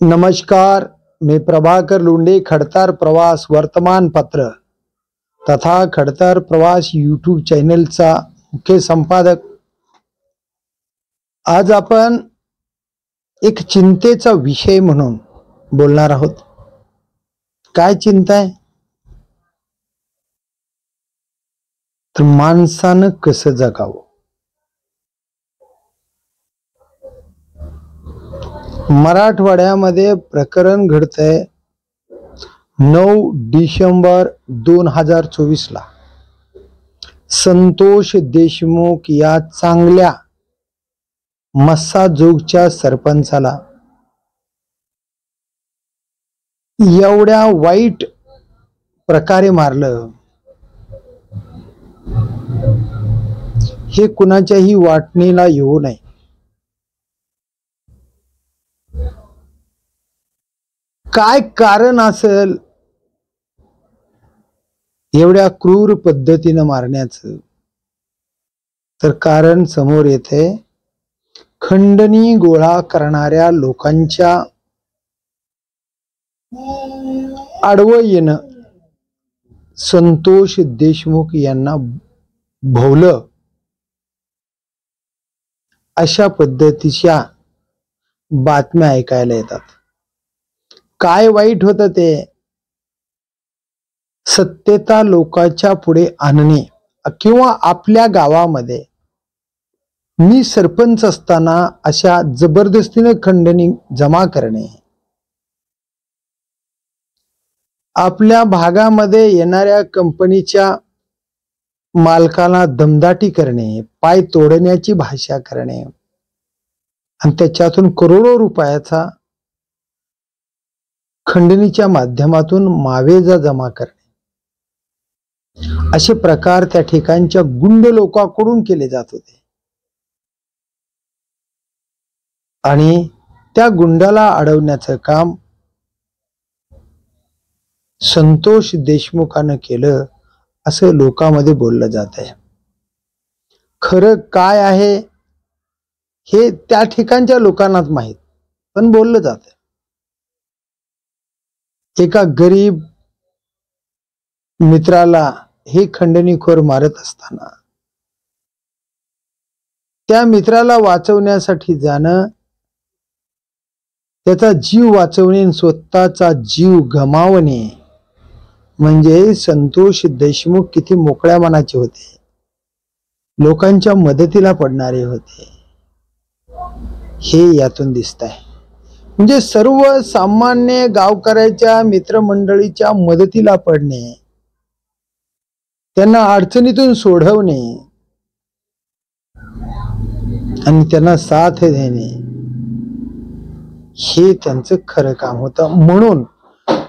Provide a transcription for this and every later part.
नमस्कार, मी प्रभाकर लोंढे, खडतर प्रवास वर्तमानपत्र तथा खडतर प्रवास यूट्यूब चॅनलचा मुख्य संपादक। आज आपण एक चिंतेचा विषय म्हणून बोलणार आहोत। काय चिंता आहे? तर माणसानं कसं जगावं। मराठवाड्यामध्ये प्रकरण घडतंय 9 डिसेंबर 2024 ला संतोष देशमुख या चांगल्या मस्साजोगच्या सरपंचाला एवढ्या वाईट प्रकारे मारलं, हे कुणाच्याही वाटणीला येऊ नये। काय कारण असेल एवढ्या क्रूर पद्धतीने मारण्याचं? तर कारण समोर येते, खंडणी गोळा करणाऱ्या लोकांच्या आडवं येणं संतोष देशमुख यांना भोवलं, अशा पद्धतीच्या बातम्या ऐकायला येतात। काय वाईट होतं ते? सत्यता लोकांच्या पुढे आणणे किंवा आपल्या गावामध्ये मी सरपंच असताना अशा जबरदस्तीने खंडणी जमा करणे, आपल्या भागामध्ये येणाऱ्या कंपनीच्या मालकाला दमदाटी करणे, पाय तोडण्याची भाषा करणे आणि त्याच्यातून करोडो रुपयाचा खंडणीच्या माध्यमातून मावेजा जमा करणे, असे प्रकार त्या ठिकाणच्या गुंड लोकांकडून केले जात होते। आणि त्या गुंडाला अडवण्याचं काम संतोष देशमुखानं केलं, असं लोकांमध्ये बोललं जात आहे। खरं काय आहे हे त्या ठिकाणच्या लोकांनाच माहित, पण बोललं जात आहे। एका गरीब मित्राला हे खंडणीखोर मारत असताना त्या मित्राला वाचवण्यासाठी जाणं, त्याचा जीव वाचवणे, स्वतःचा जीव गमावणे म्हणजे संतोष देशमुख किती मोकळ्या मनाचे होते, लोकांच्या मदतीला पडणारे होते, हे यातून दिसत आहे। म्हणजे सर्व सामान्य गावकऱ्याच्या मित्रमंडळीच्या मदतीला पडणे, त्यांना अडचणीतून सोडवणे आणि त्यांना साथ देणे, हे त्यांचं खरं काम होतं। म्हणून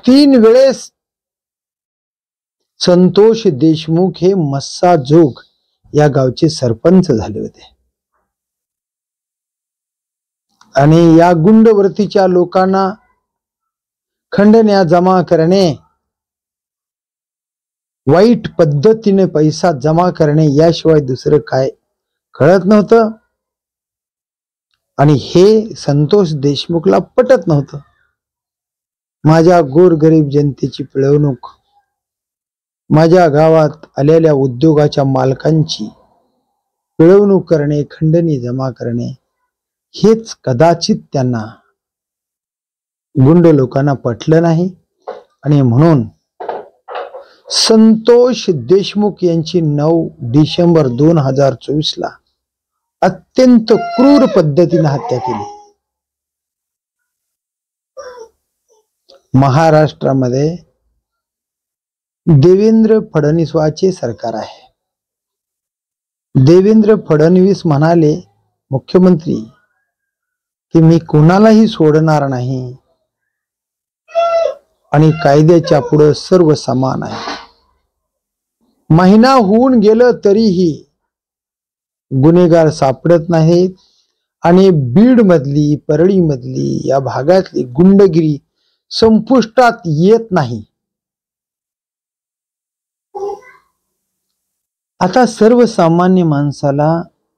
3 वेळेस संतोष देशमुख हे मस्साजोग या गावचे सरपंच झाले होते। आणि या गुंडवृत्तीच्या लोकांना खंडण्या जमा करणे, वाईट पद्धतीने पैसा जमा करणे याशिवाय दुसरं काय कळत नव्हतं। आणि हे संतोष देशमुखला पटत नव्हतं। माझ्या गोरगरीब जनतेची पिळवणूक, माझ्या गावात आलेल्या उद्योगाच्या मालकांची पिळवणूक करणे, खंडणी जमा करणे, हेच कदाचित त्यांना गुंड लोकांना पटलं नाही। आणि म्हणून संतोष देशमुख यांची 9 डिसेंबर 2024 ला अत्यंत क्रूर पद्धतीने हत्या केली। महाराष्ट्रामध्ये देवेंद्र फडणवीसांचे सरकार आहे। देवेंद्र फडणवीस म्हणाले, मुख्यमंत्री, की मी कोणालाही सोडणार नाही आणि कायद्याच्या पुढे सर्व समान आहे। महिना होऊन गेलं तरीही गुन्हेगार सापडत नाहीत आणि बीड मधली, परळी मधली या भागातली गुंडगिरी संपुष्टात येत नाही। आता सर्वसामान्य माणसाला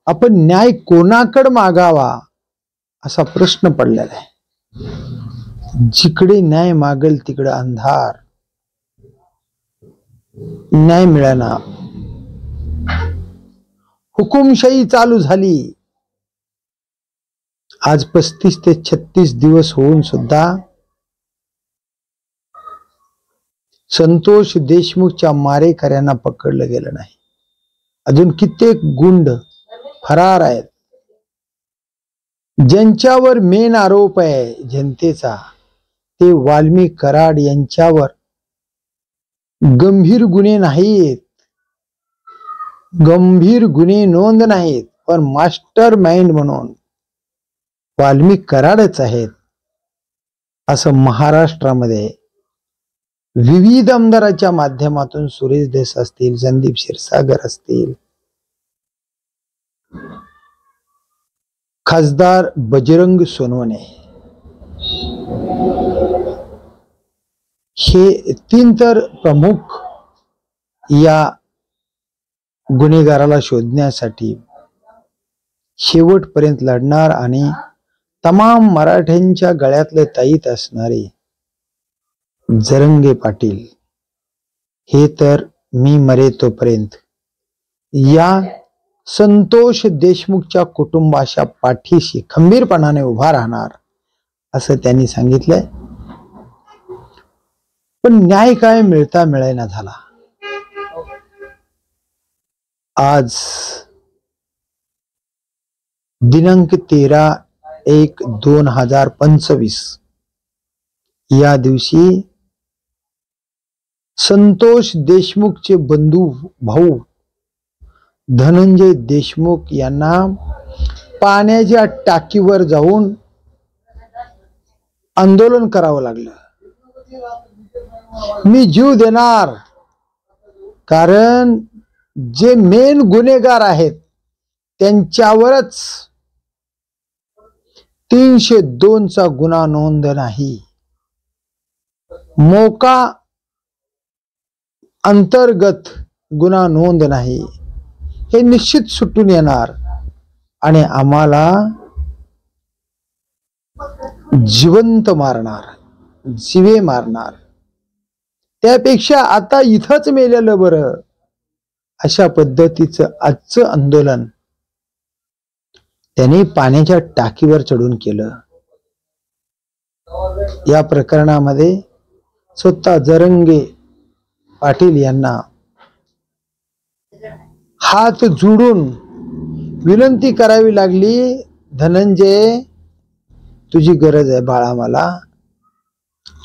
आपण न्याय कोणाकडे मागावा असा प्रश्न पडलेला आहे। जिकडे न्याय मागेल तिकडे अंधार, न्याय मिळाला, हुकुमशाही चालू झाली. आज 35 ते 36 दिवस होऊन सुद्धा संतोष देशमुखच्या मारेकऱ्यांना पकडलं गेलं नाही. अजून कित्येक गुंड फरार आहेत. ज्यांच्यावर मेन आरोप आहे जनतेचा ते वाल्मिक कराड यांच्यावर गंभीर गुन्हे नाहीत, गंभीर गुन्हे नोंद नाहीत, पण मास्टर माइंड म्हणून वाल्मिक कराडच आहेत असं महाराष्ट्रामध्ये विविध आमदाराच्या माध्यमातून सुरेश देस असतील, संदीप क्षीरसागर असतील, खासदार बजरंग सोनवणे, हे 3 तर प्रमुख या गुन्हेगाराला शोधण्यासाठी शेवटपर्यंत लढणार आणि तमाम मराठ्यांच्या गळ्यातले ताईत असणारे जरंगे पाटील हे तर मी मरे तोपर्यंत या संतोष देशमुखच्या कुटुंबाच्या पाठीशी खंबीरपणाने उभा राहणार असं त्यांनी सांगितलंय. पण न्याय काय मिळता मिळेना झाला. आज दिनांक 13/1/2025 या दिवशी संतोष देशमुखचे बंधू भाऊ धनंजय देशमुख यांना पाण्याच्या टाकीवर जाऊन आंदोलन करावं लागलं. मी जीव देणार, कारण जे मेन गुन्हेगार आहेत त्यांच्यावरच 302 चा गुन्हा नोंद नाही, मोका अंतर्गत गुन्हा नोंद नाही, हे निश्चित सुटून येणार आणि आम्हाला जिवंत मारणार, जीवे मारणार, त्यापेक्षा आता इथंच मेलेलं बरं, अशा पद्धतीचं आजचं आंदोलन त्यांनी पाण्याच्या टाकीवर चढून केलं. या प्रकरणामध्ये स्वतः जरंगे पाटील यांना हात जोडून विनंती करावी लागली, धनंजय तुझी गरज आहे बाळा, मला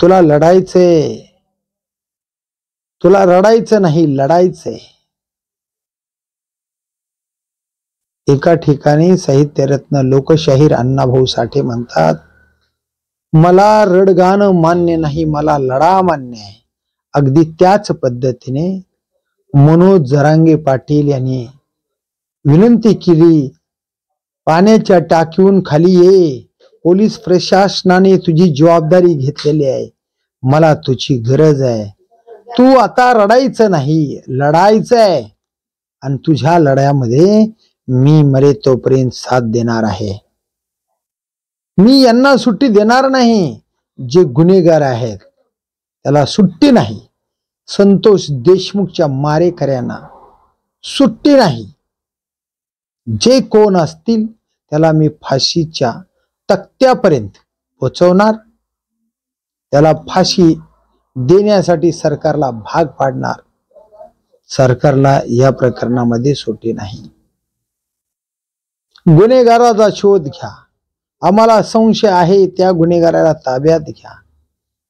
तुला लढायचंय, तुला रडायचं नाही, लढायचंय. एका ठिकाणी साहित्यरत्न लोकशाहीर अण्णाभाऊ साठे म्हणतात, मला रडगाणं मान्य नाही, मला लढा मान्य आहे. अगदी त्याच पद्धतीने मनोज जरांगे पाटील यांनी विनंती केली, पाण्याच्या टाकीहून खाली ये, पोलीस प्रशासनाने तुझी जबाबदारी घेतलेली आहे, मला तुझी गरज आहे, तू आता रडायचं नाही, लढायचं आहे आणि तुझ्या लढ्यामध्ये मी मरे तोपर्यंत साथ देणार आहे. मी यांना सुट्टी देणार नाही, जे गुन्हेगार आहेत त्याला सुट्टी नाही, संतोष देशमुखच्या मारेकऱ्यांना सुट्टी नाही, जे कोण असतील त्याला मी फाशीच्या तक्त्यापर्यंत पोहोचवणार, त्याला फाशी देण्यासाठी सरकारला भाग पाडणार. सरकारला या प्रकरणामध्ये सुट्टी नाही. गुन्हेगाराचा शोध घ्या, आम्हाला संशय आहे त्या गुन्हेगाराला ताब्यात घ्या,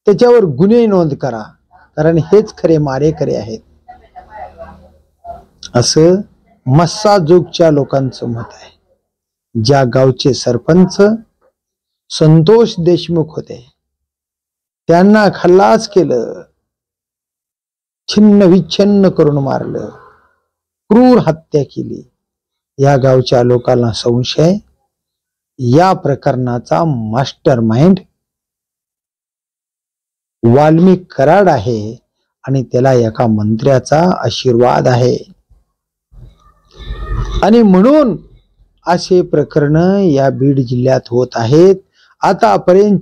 त्याच्यावर गुन्हे नोंद करा, कारण हेच खरे मारेकरी आहेत, असं मस्साजोगच्या लोकांचं मत आहे. ज्या गावचे सरपंच संतोष देशमुख होते त्यांना खल्लास केलं, छिन्न विच्छिन्न करून मारलं, क्रूर हत्या केली. या गावच्या लोकांना संशय या प्रकरणाचा मास्टर माइंड वाल्मिक कराड आहे आणि त्याला एका मंत्र्याचा आशीर्वाद आहे. आणि म्हणून असे प्रकरण या बीड जिल्ह्यात होत आहेत. आतापर्यंत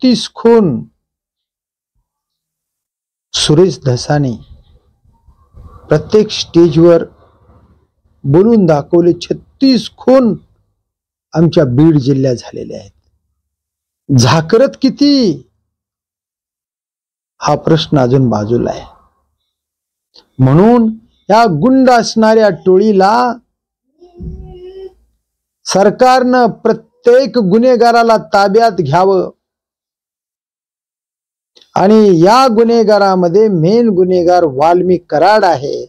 36 खून सुरेश धसाने प्रत्येक स्टेजवर बोलून दाखवले. 36 खून आमच्या बीड जिल्ह्यात झालेले आहेत. झाकरत किती हा प्रश्न अजून बाजूला आहे. म्हणून या गुंड असणाऱ्या टोळीला सरकारनं प्रत्येक गुन्हेगाराला ताब्यात घ्यावं आणि या गुन्हेगारामध्ये मेन गुन्हेगार वाल्मिक कराड आहे,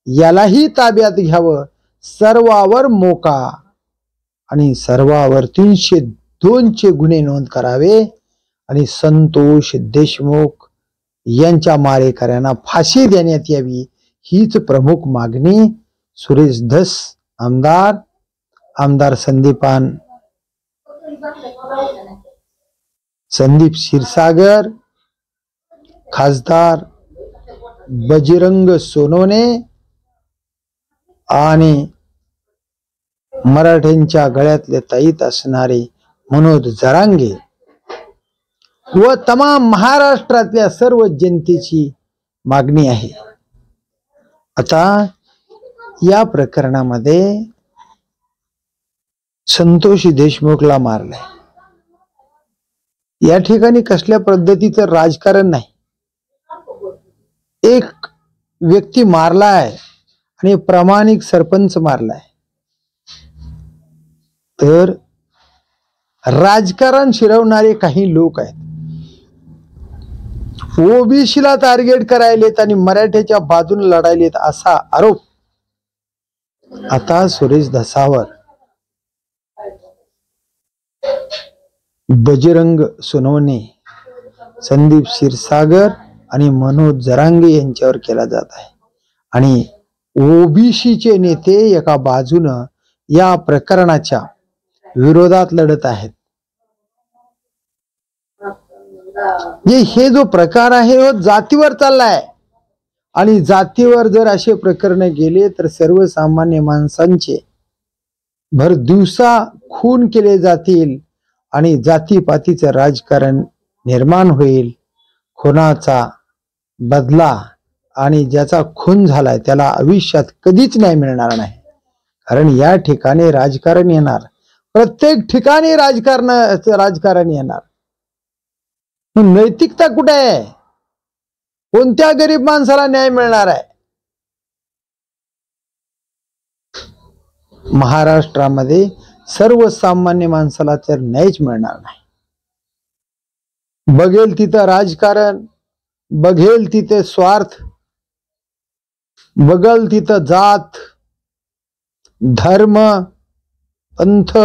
यालाही ताब्यात घ्यावं. सर्वावर मोका आणि सर्वावर 302 गुन्हे नोंद करावे आणि संतोष देशमुख यांच्या मारेकऱ्यांना फाशी देण्यात यावी, हीच प्रमुख मागणी सुरेश धस आमदार संदीप क्षीरसागर, खासदार बजरंग सोनवणे आणि मराठ्यांच्या गळ्यातले ताईत असणारे मनोज जरांगे व तमाम महाराष्ट्रातल्या सर्व जनतेची मागणी आहे. आता या प्रकरणामध्ये संतोष देशमुखला मारलाय. या ठिकाणी कसल्या पद्धतीचं राजकारण नाही. एक व्यक्ती मारलाय आणि प्रामाणिक सरपंच मारलाय, तर राजकारण शिरवणारे काही लोक आहेत. ओबीसीला टार्गेट करायलेत आणि मराठ्याच्या बाजूने लढायलेत असा आरोप आता सुरेश धसावर बजरंग सोनवणे, संदीप क्षीरसागर आणि मनोज जरांगे यांच्यावर केला जात आहे. आणि ओबीसीचे नेते एका बाजूनं या प्रकरणाच्या विरोधात लढत आहेत. हे जो प्रकार आहे तो जातीवर चाललाय आणि जातीवर जर असे प्रकरण गेले तर सर्वसामान्य माणसांचे भर दिवसा खून केले जातील आणि जातीपातीचं राजकारण निर्माण होईल. खुनाचा बदला आणि ज्याचा खून झालाय त्याला आयुष्यात कधीच न्याय मिळणार नाही. कारण या ठिकाणी राजकारण येणार, प्रत्येक ठिकाणी राजकारण येणार. नैतिकता कुठे आहे? कोणत्या गरीब माणसाला न्याय मिळणार आहे? महाराष्ट्रामध्ये सर्वसामान्य माणसाला तर न्यायच मिळणार नाही. बघेल तिथं राजकारण, बघेल तिथे स्वार्थ, बघेल तिथं जात धर्म पंथ,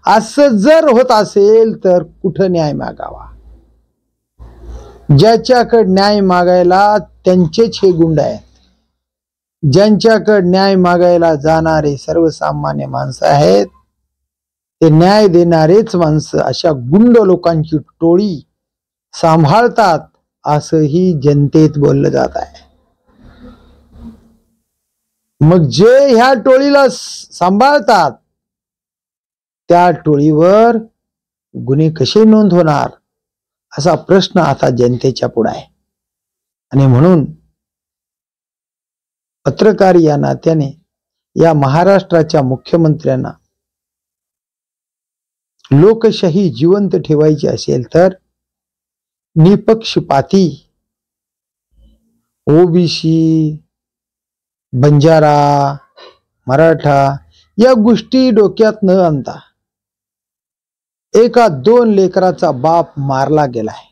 असं जर होत असेल तर कुठं न्याय मागावा? ज्याच्याकडे न्याय मागायला त्यांचेच हे गुंड आहेत. ज्यांच्याकडे न्याय मागायला जाणारे सर्वसामान्य माणसं आहेत, ते न्याय देणारेच माणसं अशा गुंड लोकांची टोळी सांभाळतात असंही जनतेत बोललं जात आहे. मग जे ह्या टोळीला सांभाळतात त्या टोळीवर गुन्हे कसे नोंद होणार असा प्रश्न आता जनतेच्या पुढे आहे. आणि म्हणून पत्रकार या नात्याने या महाराष्ट्राच्या मुख्यमंत्र्यांना लोकशाही जिवंत ठेवायची असेल तर निपक्षपाती ओबीसी, बंजारा, मराठा या गोष्टी डोक्यात न आणता एका 2 लेकराचा बाप मारला गेलाय,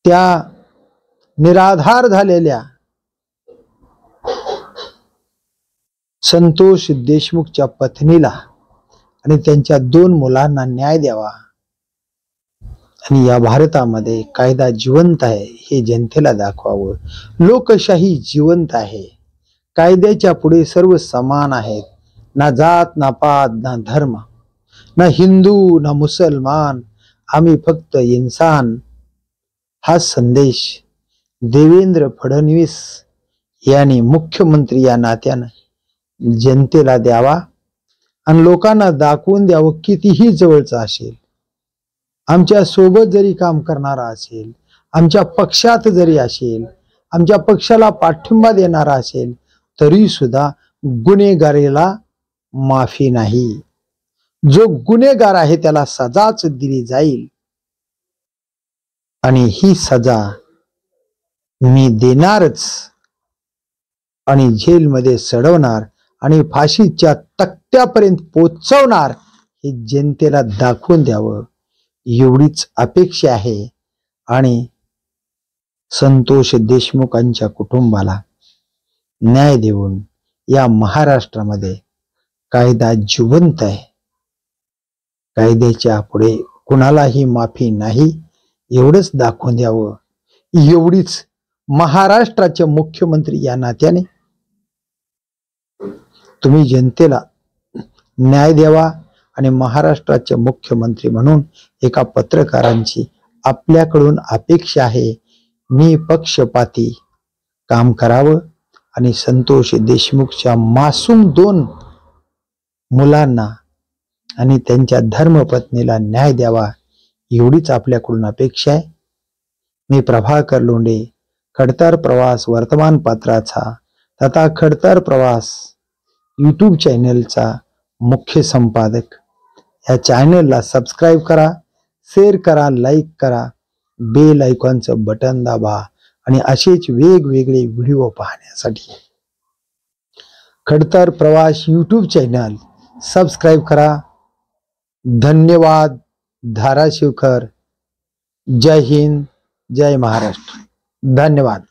त्या निराधार झालेल्या संतोष देशमुखच्या पत्नीला आणि त्यांच्या 2 मुलांना न्याय द्यावा. आणि या भारतामध्ये कायदा जिवंत आहे हे जनतेला दाखवावं. लोकशाही जिवंत आहे. कायद्याच्या पुढे सर्व समान आहेत. ना जात, ना पात, ना धर्म, ना हिंदू, ना मुसलमान, आम्ही फक्त इन्सान. हा संदेश देवेंद्र फडणवीस यांनी मुख्यमंत्री या नात्यानं जनतेला द्यावा आणि लोकांना दाखवून द्यावं कितीही जवळचं असेल, आमच्या सोबत जरी काम करणारा असेल, आमच्या पक्षात जरी असेल, आमच्या पक्षाला पाठिंबा देणारा असेल, तरी सुद्धा गुन्हेगारीला माफी नाही. जो गुन्हेगार आहे त्याला सजाच दिली जाईल आणि ही सजा मी देणारच आणि जेलमध्ये सडवणार आणि फाशीच्या तक्त्यापर्यंत पोचवणार हे जनतेला दाखवून द्यावं एवढीच अपेक्षा आहे. आणि संतोष देशमुखांच्या कुटुंबाला न्याय देऊन या महाराष्ट्रामध्ये कायदा जिवंत आहे. कायद्याच्या पुढे कुणालाही माफी नाही एवढंच दाखवून द्यावं एवढीच महाराष्ट्राचे मुख्यमंत्री या नात्याने तुम्ही जनतेला न्याय द्यावा. आणि महाराष्ट्राचे मुख्यमंत्री म्हणून एका पत्रकारांची आपल्याकडून अपेक्षा आहे, मी पक्षपाती काम करावं आणि संतोष देशमुखच्या मासूम 2 मुलांना आणि त्यांच्या धर्मपत्नीला न्याय द्यावा एवढीच आपल्याकडून अपेक्षा आहे. मी प्रभाकर लोंढे, खडतर प्रवास वर्तमानपत्राचा तथा खडतर प्रवास यूट्यूब चॅनलचा मुख्य संपादक. या चॅनलला सबस्क्राईब करा, शेअर करा, लाईक करा, बेल आयकॉनचं बटन दाबा आणि असेच वेगवेगळे व्हिडिओ पाहण्यासाठी खडतर प्रवास यूट्यूब चॅनल सबस्क्राईब करा. धन्यवाद. धाराशिवकर. जय हिंद, जय महाराष्ट्र. धन्यवाद.